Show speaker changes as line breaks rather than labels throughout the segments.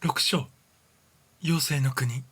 六章、妖精の国。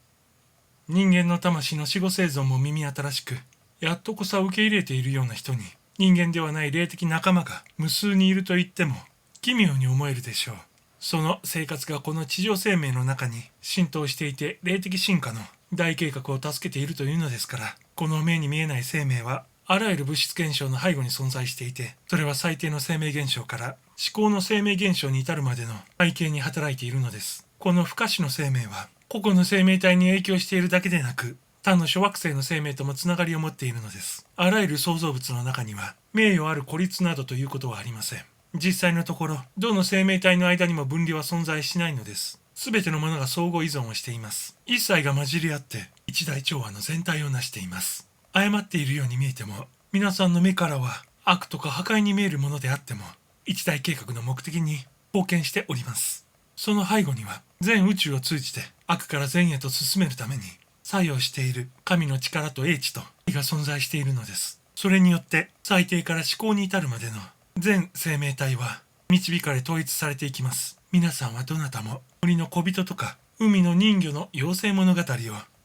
人間の魂の死後生存も耳新しく、やっとこさ受け入れているような人に、人間ではない霊的仲間が無数にいると言っても奇妙に思えるでしょう。その生活がこの地上生命の中に浸透していて、霊的進化の大計画を助けているというのですから、この目に見えない生命はあらゆる物質現象の背後に存在していて、それは最低の生命現象から思考の生命現象に至るまでの背景に働いているのです。この不可視の生命は個々の生命体に影響しているだけでなく、他の諸惑星の生命ともつながりを持っているのです。あらゆる創造物の中には名誉ある孤立などということはありません。実際のところ、どの生命体の間にも分離は存在しないのです。すべてのものが相互依存をしています。一切が混じり合って一大調和の全体を成しています。誤っているように見えても、皆さんの目からは悪とか破壊に見えるものであっても、一大計画の目的に貢献しております。その背後には全宇宙を通じて悪から善へと進めるために作用している神の力と英知と意が存在しているのです。それによって最低から思考に至るまでの全生命体は導かれ統一されていきます。皆さんはどなたも森の小人とか海の人魚の妖精物語を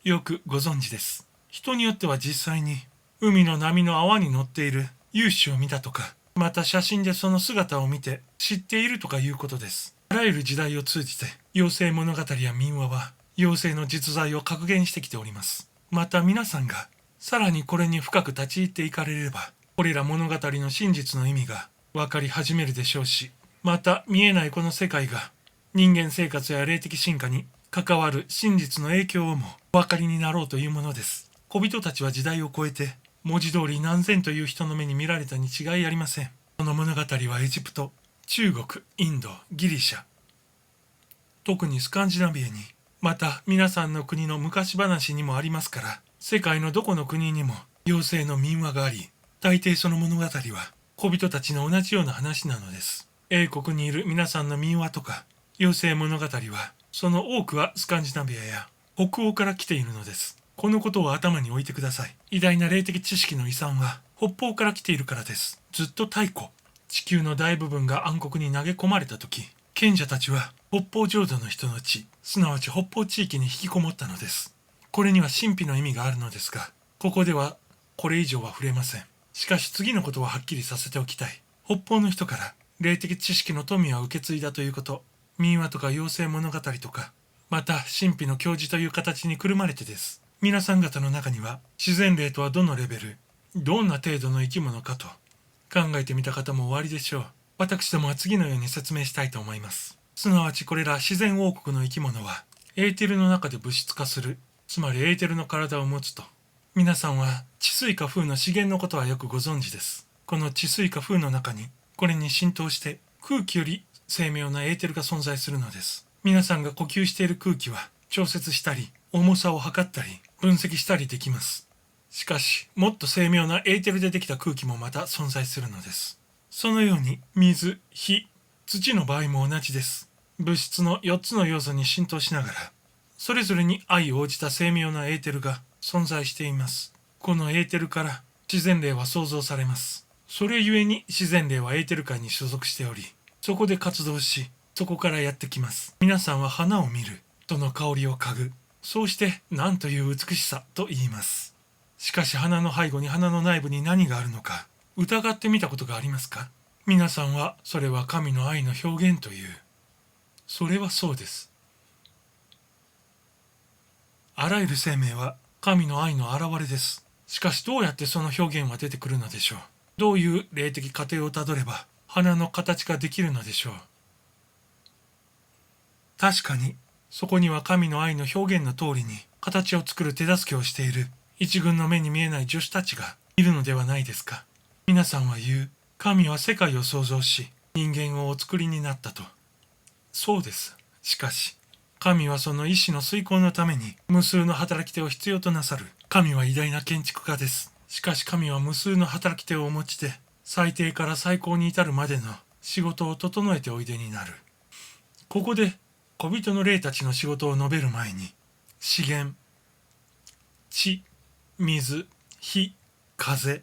よくご存知です。人によっては実際に海の波の泡に乗っている勇姿を見たとか、また写真でその姿を見て知っているとかいうことです。あらゆる時代を通じて妖精物語や民話は妖精の実在を格言してきております。また皆さんがさらにこれに深く立ち入っていかれれば、これら物語の真実の意味が分かり始めるでしょうし、また見えないこの世界が人間生活や霊的進化に関わる真実の影響をもお分かりになろうというものです。小人たちは時代を超えて文字通り何千という人の目に見られたに違いありません。この物語はエジプト、中国、インド、ギリシャ、特にスカンジナビアに、また皆さんの国の昔話にもありますから、世界のどこの国にも妖精の民話があり、大抵その物語は小人たちの同じような話なのです。英国にいる皆さんの民話とか妖精物語は、その多くはスカンジナビアや北欧から来ているのです。このことを頭に置いてください。偉大な霊的知識の遺産は北方から来ているからです。ずっと太古、地球の大部分が暗黒に投げ込まれた時、賢者たちは北方浄土の人の地、すなわち北方地域に引きこもったのです。これには神秘の意味があるのですが、ここではこれ以上は触れません。しかし次のことははっきりさせておきたい。北方の人から霊的知識の富を受け継いだということ、民話とか妖精物語とか、また神秘の教示という形にくるまれてです。皆さん方の中には自然霊とはどのレベル、どんな程度の生き物かと考えてみた方もおありでしょう。私どもは次のように説明したいと思います。すなわちこれら自然王国の生き物はエーテルの中で物質化する、つまりエーテルの体を持つと。皆さんは地水化風の資源のことはよくご存知です。この地水化風の中に、これに浸透して空気より精妙なエーテルが存在するのです。皆さんが呼吸している空気は調節したり、重さを測ったり、分析したりできます。しかし、もっと精妙なエーテルでできた空気もまた存在するのです。そのように、水、火、土の場合も同じです。物質の4つの要素に浸透しながら、それぞれに相応じた精妙なエーテルが存在しています。このエーテルから自然霊は創造されます。それゆえに自然霊はエーテル界に所属しており、そこで活動し、そこからやってきます。皆さんは花を見る、その香りを嗅ぐ、そうして何という美しさと言います。しかし花の背後に花の内部に何があるのか疑ってみたことがありますか？皆さんはそれは神の愛の表現という。それはそうです。あらゆる生命は神の愛の現れです。しかしどうやってその表現は出てくるのでしょう。どういう霊的過程をたどれば花の形ができるのでしょう。確かにそこには神の愛の表現の通りに形を作る手助けをしている一群の目に見えない助手たちがいるのではないですか。皆さんは言う、神は世界を創造し人間をお作りになったと。そうです。しかし神はその意志の遂行のために無数の働き手を必要となさる。神は偉大な建築家です。しかし神は無数の働き手をお持ちで、最低から最高に至るまでの仕事を整えておいでになる。ここで小人の霊たちの仕事を述べる前に、資源、地、水、火、風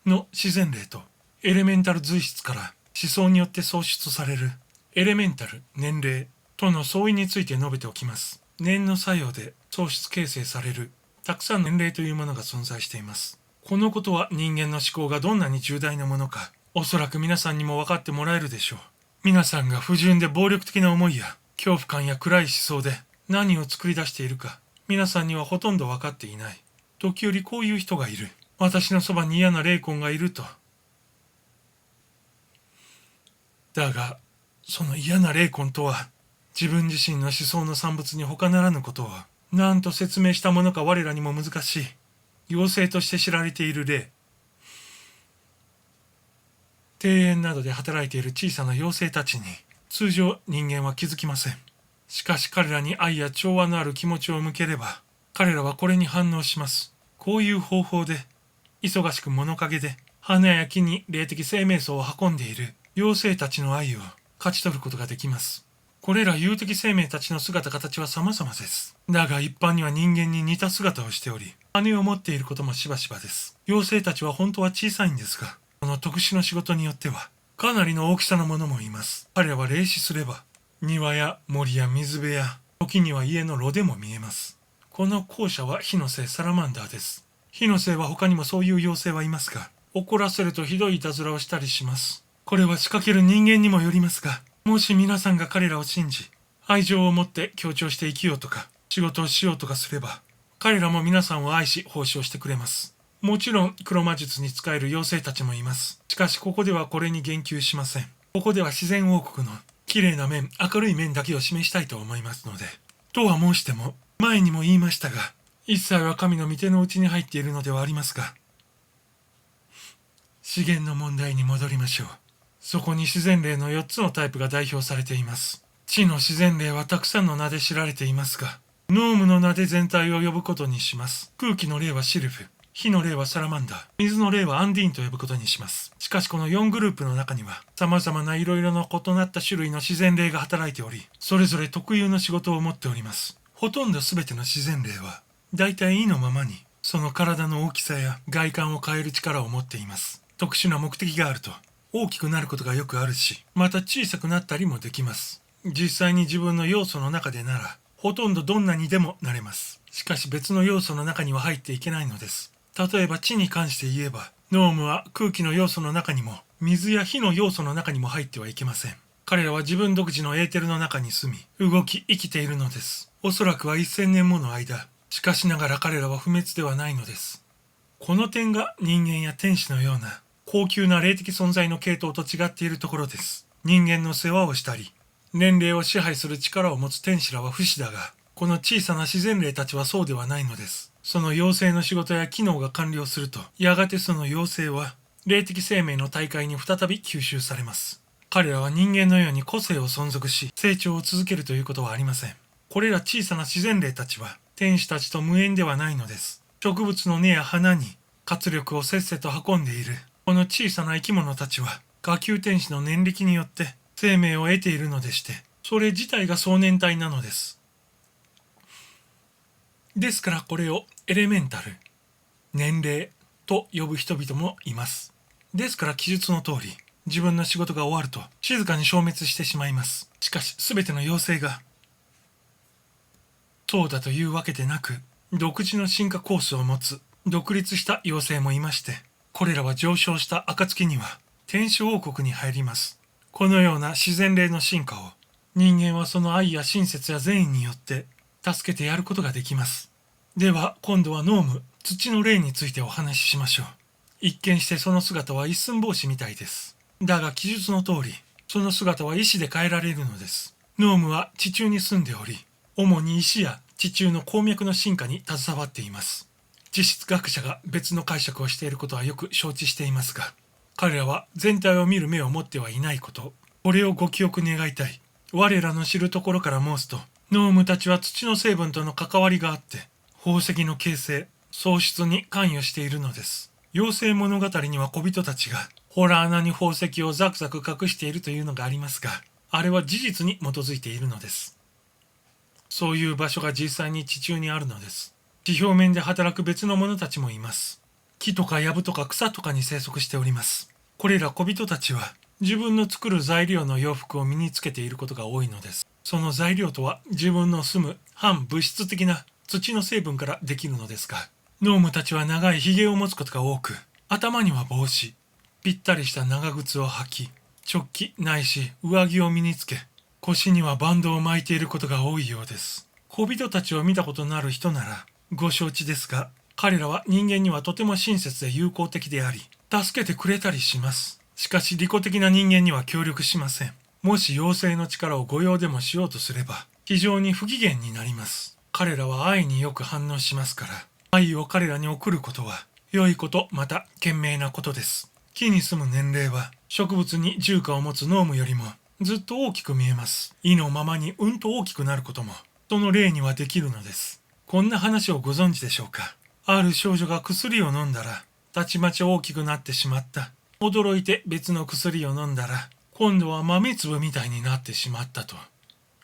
の自然霊とエレメンタル随質から思想によって創出されるエレメンタル、年齢、との相違について述べておきます。念の作用で創出形成されるたくさんの年齢というものが存在しています。このことは人間の思考がどんなに重大なものか、おそらく皆さんにも分かってもらえるでしょう。皆さんが不純で暴力的な思いや恐怖感や暗い思想で何を作り出しているか、皆さんにはほとんど分かっていない。時折こういう人がいる。私のそばに嫌な霊魂がいると。だが、その嫌な霊魂とは、自分自身の思想の産物に他ならぬことを、何と説明したものか我らにも難しい。妖精として知られている霊。庭園などで働いている小さな妖精たちに、通常人間は気づきません。しかし彼らに愛や調和のある気持ちを向ければ、彼らはこれに反応します。こういう方法で、忙しく物陰で、花や木に霊的生命層を運んでいる妖精たちの愛を勝ち取ることができます。これら有的生命たちの姿形は様々です。だが一般には人間に似た姿をしており、羽を持っていることもしばしばです。妖精たちは本当は小さいんですが、この特殊な仕事によっては、かなりの大きさのものもいます。彼らは霊視すれば、庭や森や水辺や、時には家の炉でも見えます。この後者は火の精サラマンダーです。火の精は他にもそういう妖精はいますが、怒らせるとひどいいたずらをしたりします。これは仕掛ける人間にもよりますが、もし皆さんが彼らを信じ、愛情を持って協調して生きようとか、仕事をしようとかすれば、彼らも皆さんを愛し奉仕をしてくれます。もちろん黒魔術に使える妖精たちもいます。しかしここではこれに言及しません。ここでは自然王国の綺麗な面、明るい面だけを示したいと思いますので。とは申しても、前にも言いましたが、一切は神の御手の内に入っているのではありますが、資源の問題に戻りましょう。そこに自然霊の4つのタイプが代表されています。地の自然霊はたくさんの名で知られていますが、ノームの名で全体を呼ぶことにします。空気の霊はシルフ、火の霊はサラマンダー、水の霊はアンディーンと呼ぶことにします。しかしこの4グループの中には、様々な色々の異なった種類の自然霊が働いており、それぞれ特有の仕事を持っております。ほとんど全ての自然霊は、だいたい意のままに、その体の大きさや外観を変える力を持っています。特殊な目的があると、大きくなることがよくあるし、また小さくなったりもできます。実際に自分の要素の中でなら、ほとんどどんなにでもなれます。しかし別の要素の中には入っていけないのです。例えば地に関して言えば、ノームは空気の要素の中にも、水や火の要素の中にも入ってはいけません。彼らは自分独自のエーテルの中に住み、動き、生きているのです。おそらくは1000年もの間、しかしながら彼らは不滅ではないのです。この点が人間や天使のような高級な霊的存在の系統と違っているところです。人間の世話をしたり、年齢を支配する力を持つ天使らは不死だが、この小さな自然霊たちはそうではないのです。その妖精の仕事や機能が完了すると、やがてその妖精は霊的生命の大海に再び吸収されます。彼らは人間のように個性を存続し、成長を続けるということはありません。これら小さな自然霊たちは、天使たちと無縁ではないのです。植物の根や花に活力をせっせと運んでいる。この小さな生き物たちは、下級天使の念力によって生命を得ているのでして、それ自体が壮年体なのです。ですからこれをエレメンタル、年齢と呼ぶ人々もいます。ですから記述の通り、自分の仕事が終わると静かに消滅してしまいます。しかし全ての妖精がそうだというわけでなく、独自の進化コースを持つ独立した妖精もいまして、これらは上昇した暁には天使王国に入ります。このような自然霊の進化を人間はその愛や親切や善意によって助けてやることができます。では今度はノーム、土の霊についてお話ししましょう。一見してその姿は一寸法師みたいです。だが記述の通り、その姿は石で変えられるのです。ノームは地中に住んでおり、主に石や地中の鉱脈の進化に携わっています。地質学者が別の解釈をしていることはよく承知していますが、彼らは全体を見る目を持ってはいないこと、これをご記憶願いたい。我らの知るところから申すと、ノームたちは土の成分との関わりがあって、宝石の形成、創出に関与しているのです。妖精物語には小人たちが、洞穴に宝石をザクザク隠しているというのがありますが、あれは事実に基づいているのです。そういう場所が実際に地中にあるのです。地表面で働く別の者たちもいます。木とか藪とか草とかに生息しております。これら小人たちは自分の作る材料の洋服を身につけていることが多いのです。その材料とは自分の住む反物質的な土の成分からできるのですが、ノームたちは長い髭を持つことが多く、頭には帽子、ぴったりした長靴を履き、直帰ないし上着を身につけ、腰にはバンドを巻いていることが多いようです。小人たちを見たことのある人ならご承知ですが、彼らは人間にはとても親切で友好的であり、助けてくれたりします。しかし利己的な人間には協力しません。もし妖精の力を誤用でもしようとすれば、非常に不機嫌になります。彼らは愛によく反応しますから、愛を彼らに送ることは、良いこと、また賢明なことです。木に住む年齢は、植物に重化を持つノームよりも、ずっと大きく見えます。意のままにうんと大きくなることも、その例にはできるのです。こんな話をご存知でしょうか。ある少女が薬を飲んだら、たちまち大きくなってしまった。驚いて別の薬を飲んだら、今度は豆粒みたいになってしまったと。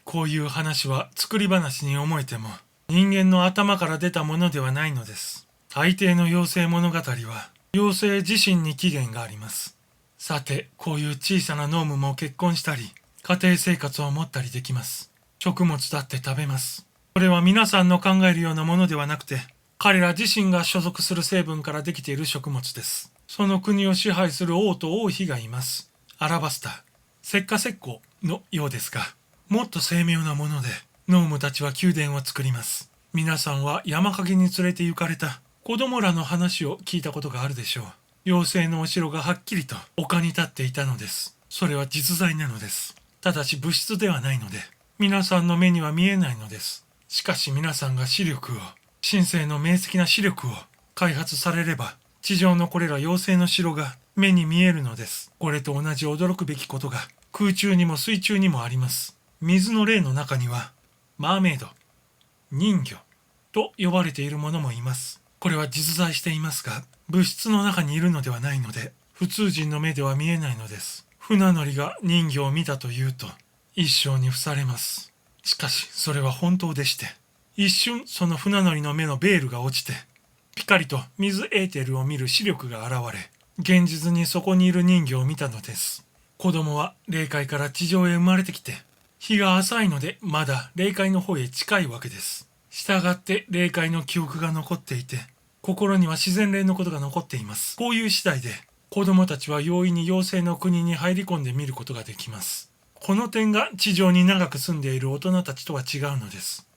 こういう話は作り話に思えても、人間の頭から出たものではないのです。大抵の妖精物語は、妖精自身に起源があります。さて、こういう小さなノームも結婚したり、家庭生活を持ったりできます。食物だって食べます。これは皆さんの考えるようなものではなくて、彼ら自身が所属する成分からできている食物です。その国を支配する王と王妃がいます。アラバスタ、石化石膏のようですが、もっと精妙なもので、ノームたちは宮殿を作ります。皆さんは山陰に連れて行かれた子供らの話を聞いたことがあるでしょう。妖精のお城がはっきりと丘に立っていたのです。それは実在なのです。ただし物質ではないので、皆さんの目には見えないのです。しかし皆さんが視力を、神聖の明晰な視力を開発されれば、地上のこれら妖精の城が目に見えるのです。これと同じ驚くべきことが空中にも水中にもあります。水の霊の中には、マーメイド、人魚と呼ばれているものもいます。これは実在していますが、物質の中にいるのではないので、普通人の目では見えないのです。船乗りが人魚を見たというと、一生に付されます。しかし、それは本当でして、一瞬その船乗りの目のベールが落ちて、ピカリと水エーテルを見る視力が現れ、現実にそこにいる人魚を見たのです。子供は霊界から地上へ生まれてきて、日が浅いのでまだ霊界の方へ近いわけです。したがって霊界の記憶が残っていて、心には自然霊のことが残っています。こういう次第で、子供たちは容易に妖精の国に入り込んで見ることができます。この点が地上に長く住んでいる大人たちとは違うのです。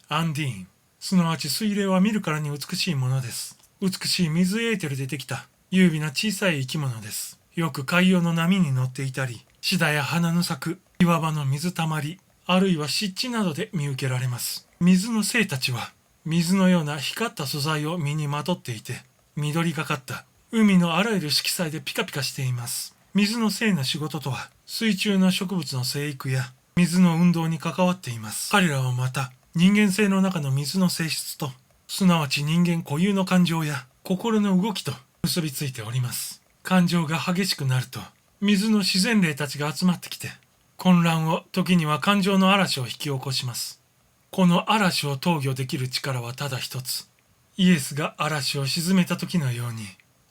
アンディーン、すなわち水霊は見るからに美しいものです。美しい水エーテルでできた優美な小さい生き物です。よく海洋の波に乗っていたり、シダや花の咲く岩場の水たまり、あるいは湿地などで見受けられます。水の精たちは、水のような光った素材を身にまとっていて、緑がかった海のあらゆる色彩でピカピカしています。水の精の仕事とは、水中の植物の生育や水の運動に関わっています。彼らはまた、人間性の中の水の性質と、すなわち人間固有の感情や心の動きと結びついております。感情が激しくなると、水の自然霊たちが集まってきて、混乱を、時には感情の嵐を引き起こします。この嵐を投御できる力はただ一つ。イエスが嵐を鎮めた時のように、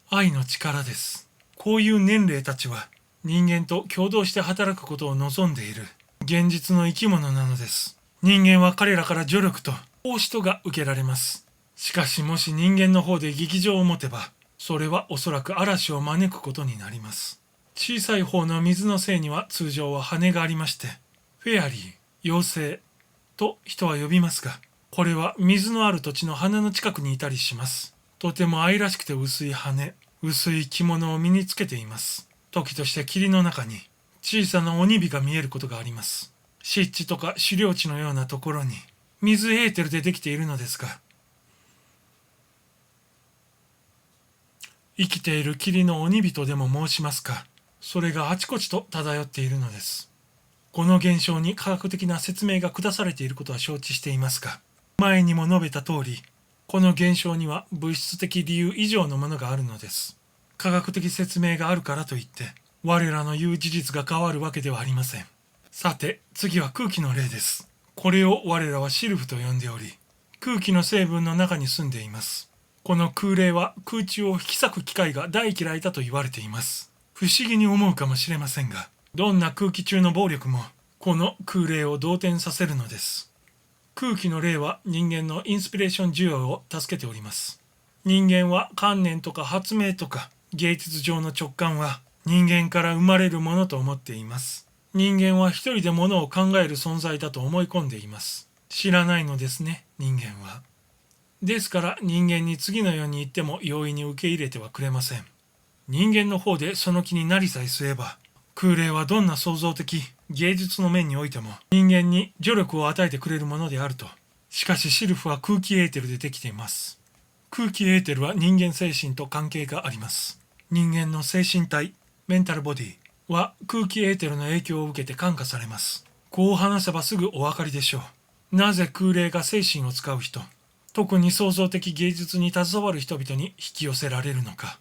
愛の力です。こういう年齢たちは、人間と共同して働くことを望んでいる、現実の生き物なのです。人間は彼らから助力と奉仕とが受けられます。しかしもし人間の方で劇場を持てば、それはおそらく嵐を招くことになります。小さい方の水の精には通常は羽がありまして、フェアリー、妖精と人は呼びますが、これは水のある土地の花の近くにいたりします。とても愛らしくて薄い羽、薄い着物を身につけています。時として霧の中に小さな鬼火が見えることがあります。湿地とか狩猟地のようなところに水エーテルでできているのですが、生きている霧の鬼火とでも申しますか、それがあちこちと漂っているのです。この現象に科学的な説明が下されていることは承知していますが、前にも述べた通り、この現象には物質的理由以上のものがあるのです。科学的説明があるからといって、我らの言う事実が変わるわけではありません。さて、次は空気の例です。これを我らはシルフと呼んでおり、空気の成分の中に住んでいます。この空霊は空中を引き裂く機械が大嫌いだと言われています。不思議に思うかもしれませんが、どんな空気中の暴力もこの空霊を動転させるのです。空気の霊は人間のインスピレーション需要を助けております。人間は観念とか発明とか芸術上の直感は人間から生まれるものと思っています。人間は一人で物を考える存在だと思い込んでいます。知らないのですね、人間は。ですから人間に次のように言っても容易に受け入れてはくれません。人間の方でその気になりさえすれば、空霊はどんな創造的、芸術の面においても人間に助力を与えてくれるものであると。しかしシルフは空気エーテルでできています。空気エーテルは人間精神と関係があります。人間の精神体、メンタルボディは空気エーテルの影響を受けて感化されます。こう話せばすぐお分かりでしょう。なぜ空霊が精神を使う人、特に創造的芸術に携わる人々に引き寄せられるのか。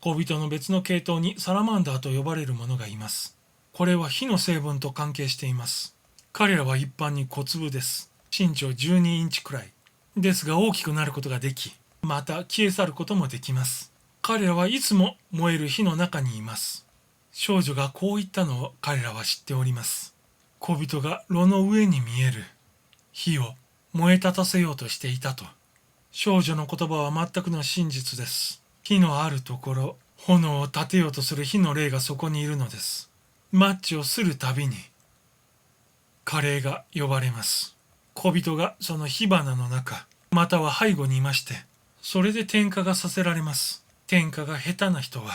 小人の別の系統にサラマンダーと呼ばれるものがいます。これは火の成分と関係しています。彼らは一般に小粒です。身長12インチくらい。ですが大きくなることができ、また消え去ることもできます。彼らはいつも燃える火の中にいます。少女がこう言ったのを彼らは知っております。小人が炉の上に見える火を燃え立たせようとしていたと。少女の言葉は全くの真実です。火のあるところ、炎を立てようとする火の霊がそこにいるのです。マッチをするたびに、火霊が呼ばれます。小人がその火花の中、または背後にいまして、それで点火がさせられます。点火が下手な人は、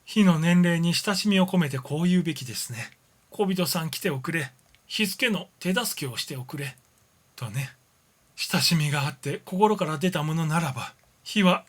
火の年齢に親しみを込めてこう言うべきですね。小人さん来ておくれ。火付けの手助けをしておくれ。とね。親しみがあって心から出たものならば、火は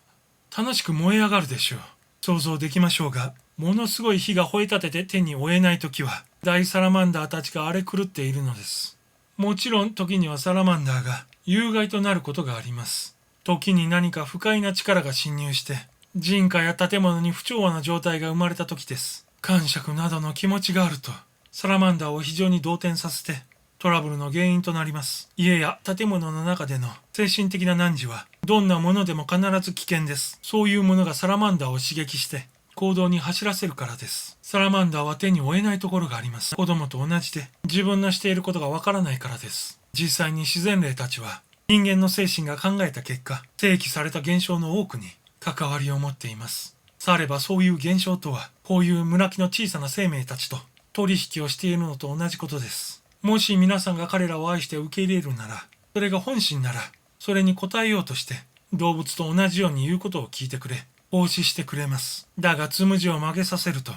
楽しく燃え上がるでしょう。想像できましょうが、ものすごい火が吠え立てて手に負えないときは、大サラマンダーたちが荒れ狂っているのです。もちろん時にはサラマンダーが有害となることがあります。時に何か不快な力が侵入して、人家や建物に不調和な状態が生まれた時です。感触などの気持ちがあると、サラマンダーを非常に動転させて、トラブルの原因となります。家や建物の中での精神的な難事はどんなものでも必ず危険です。そういうものがサラマンダーを刺激して行動に走らせるからです。サラマンダーは手に負えないところがあります。子供と同じで自分のしていることがわからないからです。実際に自然霊たちは人間の精神が考えた結果、提起された現象の多くに関わりを持っています。さればそういう現象とは、こういう村木の小さな生命たちと取引をしているのと同じことです。もし皆さんが彼らを愛して受け入れるなら、それが本心なら、それに応えようとして、動物と同じように言うことを聞いてくれ、奉仕してくれます。だが、つむじを曲げさせると、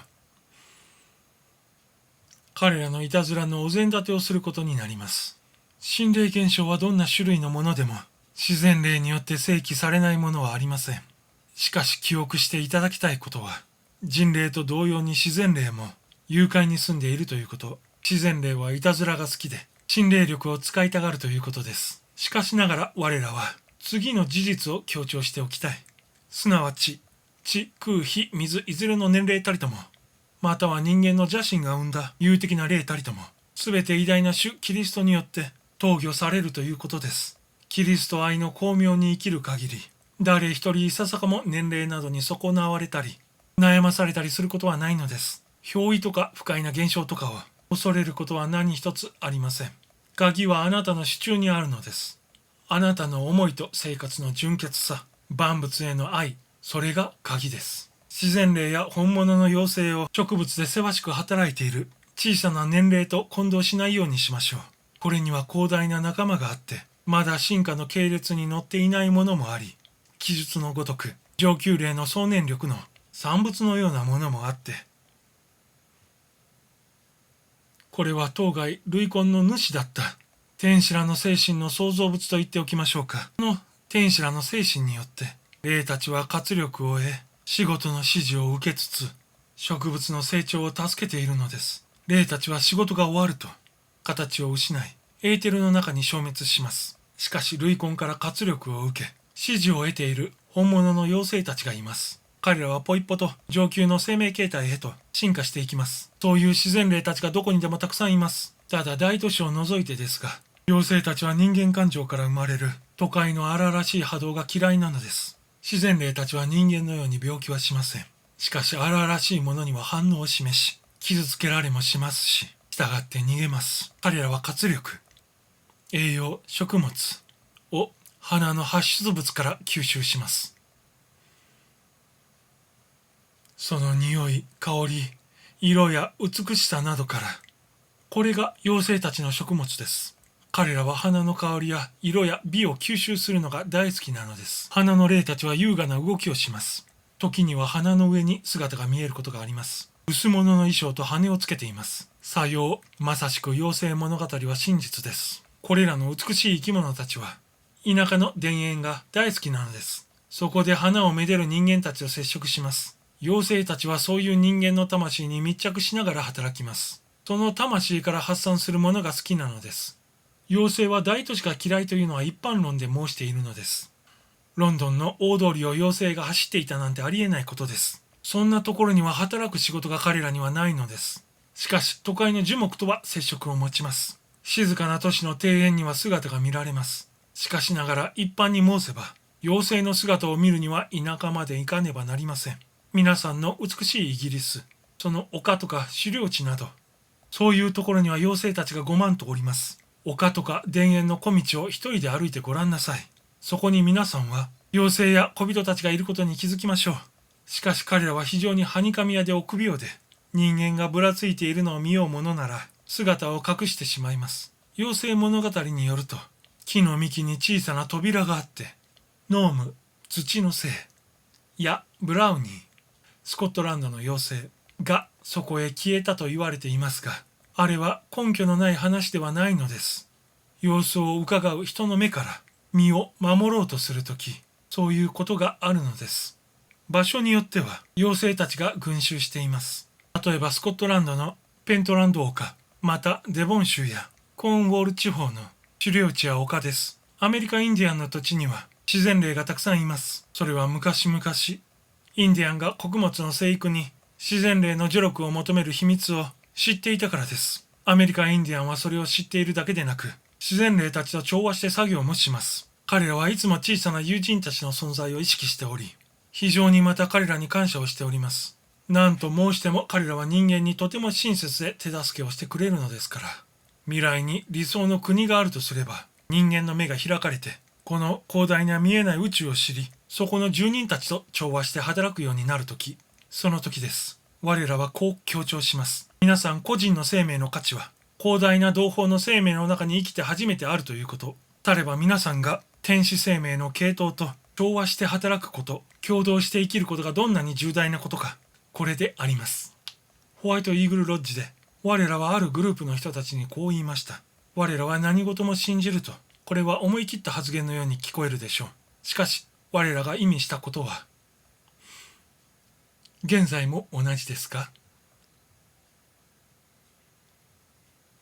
彼らのいたずらのお膳立てをすることになります。心霊現象はどんな種類のものでも、自然霊によって制御されないものはありません。しかし記憶していただきたいことは、人霊と同様に自然霊も誘拐に住んでいるということ。自然霊はいたずらが好きで、心霊力を使いたがるということです。しかしながら我らは、次の事実を強調しておきたい。すなわち、地、空、火、水、いずれの年齢たりとも、または人間の邪心が生んだ有的な霊たりとも、すべて偉大な主キリストによって投御されるということです。キリスト愛の巧妙に生きる限り、誰一人いささかも年齢などに損なわれたり、悩まされたりすることはないのです。憑依とか不快な現象とかを恐れることは何一つありません。鍵はあなたの手中にあるのです。あなたの思いと生活の純潔さ、万物への愛、それが鍵です。自然霊や本物の妖精を植物でせわしく働いている小さな年齢と混同しないようにしましょう。これには広大な仲間があって、まだ進化の系列に乗っていないものもあり、記述のごとく上級霊の総念力の産物のようなものもあって、これは当該類魂の主だった天使らの精神の創造物と言っておきましょうか。この天使らの精神によって霊たちは活力を得、仕事の指示を受けつつ植物の成長を助けているのです。霊たちは仕事が終わると形を失いエーテルの中に消滅します。しかし類魂から活力を受け指示を得ている本物の妖精たちがいます。彼らはポイッポと上級の生命形態へと進化していきます。そういう自然霊たちがどこにでもたくさんいます。ただ大都市を除いてですが、妖精たちは人間感情から生まれる都会の荒々しい波動が嫌いなのです。自然霊たちは人間のように病気はしません。しかし荒々しいものには反応を示し、傷つけられもしますし、従って逃げます。彼らは活力、栄養、食物を花の発出物から吸収します。その匂い、香り、色や美しさなどから、これが妖精たちの食物です。彼らは花の香りや色や美を吸収するのが大好きなのです。花の霊たちは優雅な動きをします。時には花の上に姿が見えることがあります。薄物の衣装と羽をつけています。さよう、まさしく妖精物語は真実です。これらの美しい生き物たちは、田舎の田園が大好きなのです。そこで花をめでる人間たちと接触します。妖精たちはそういう人間の魂に密着しながら働きます。その魂から発散するものが好きなのです。妖精は大都市が嫌いというのは一般論で申しているのです。ロンドンの大通りを妖精が走っていたなんてありえないことです。そんなところには働く仕事が彼らにはないのです。しかし都会の樹木とは接触を持ちます。静かな都市の庭園には姿が見られます。しかしながら一般に申せば、妖精の姿を見るには田舎まで行かねばなりません。皆さんの美しいイギリス、その丘とか狩猟地など、そういうところには妖精たちが5万とおります。丘とか田園の小道を一人で歩いてごらんなさい。そこに皆さんは妖精や小人たちがいることに気づきましょう。しかし彼らは非常にはにかみ屋で臆病で、人間がぶらついているのを見ようものなら姿を隠してしまいます。妖精物語によると、木の幹に小さな扉があって、ノーム、土の精やブラウニー、スコットランドの妖精がそこへ消えたと言われていますが、あれは根拠のない話ではないのです。様子を伺う人の目から身を守ろうとするとき、そういうことがあるのです。場所によっては妖精たちが群衆しています。例えばスコットランドのペントランド丘、またデボン州やコーンウォール地方の狩猟地や丘です。アメリカインディアンの土地には自然霊がたくさんいます。それは昔々、インディアンが穀物の生育に自然霊の助力を求める秘密を知っていたからです。アメリカインディアンはそれを知っているだけでなく、自然霊たちと調和して作業もします。彼らはいつも小さな友人たちの存在を意識しており、非常にまた彼らに感謝をしております。なんと申しても彼らは人間にとても親切で手助けをしてくれるのですから。未来に理想の国があるとすれば、人間の目が開かれて、この広大な見えない宇宙を知り、そこの住人たちと調和して働くようになるとき、その時です。我らはこう強調します。皆さん個人の生命の価値は、広大な同胞の生命の中に生きて初めてあるということ。たれば皆さんが天使生命の系統と調和して働くこと、共同して生きることがどんなに重大なことか、これであります。ホワイトイーグルロッジで、我らはあるグループの人たちにこう言いました。我らは何事も信じると、これは思い切った発言のように聞こえるでしょう。しかし、我らが意味したことは、現在も同じですか？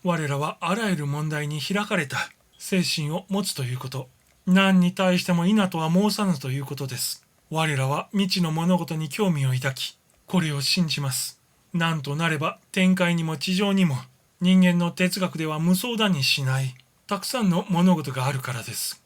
我らはあらゆる問題に開かれた精神を持つということ。何に対しても否とは申さぬということです。我らは未知の物事に興味を抱き、これを信じます。なんとなれば天界にも地上にも人間の哲学では無相談にしないたくさんの物事があるからです。